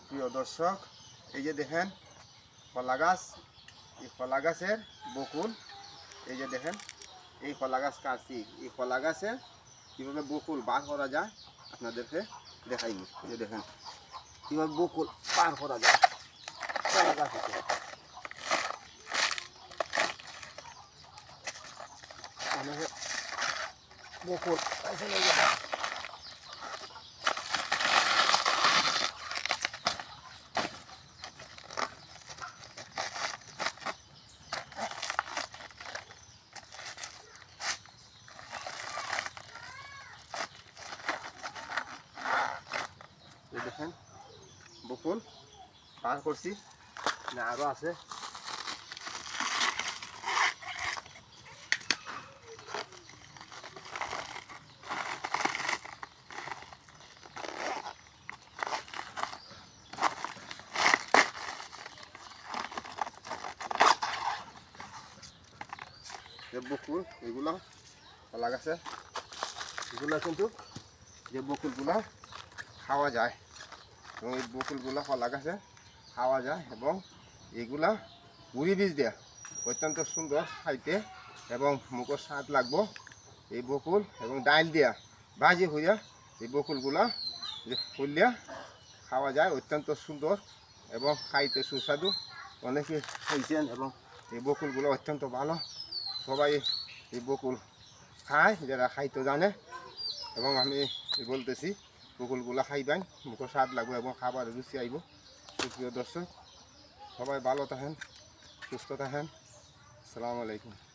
সুপ্রিয় দর্শক, এই যে দেখেন কলা গাছ, এই কলা গাছের বকুল। এই যে দেখেন এই কলা গাছ কাটছি, এই কলা গাছে কীভাবে বকুল বার করা যায় আপনাদেরকে দেখাইনি। এই যে দেখেন কীভাবে বকুল বার করা যায় কলা গাছ থেকে। বকুল দেখেন বকুল পার করছি না, আরও আছে। বকুল এগুলো কলা গাছে, এগুলো কিন্তু যে বকুলগুলো খাওয়া যায় এবং এই বকুলগুলো কলা গাছে খাওয়া যায় এবং এগুলা উড়ি বীজ দেয়া অত্যন্ত সুন্দর খাইতে এবং মুখের স্বাদ লাগবো। এই বকুল এবং ডাইল দিয়া ভাজি হইয়া এই বকুলগুলা ফুলিয়া খাওয়া যায়, অত্যন্ত সুন্দর এবং খাইতে সুস্বাদু। অনেকে খাইছেন এবং এই বকুলগুলো অত্যন্ত ভালো। সবাই এই বকুল খায় যারা খাইতে জানে এবং আমি বলতেছি বকুলগুলো খাইবেন, মুখের স্বাদ লাগবে এবং খাবার রুচি আইব। সুপ্রিয় দর্শক, সবাই ভালো থাকেন, সুস্থ থাকেন। আসসালামু আলাইকুম।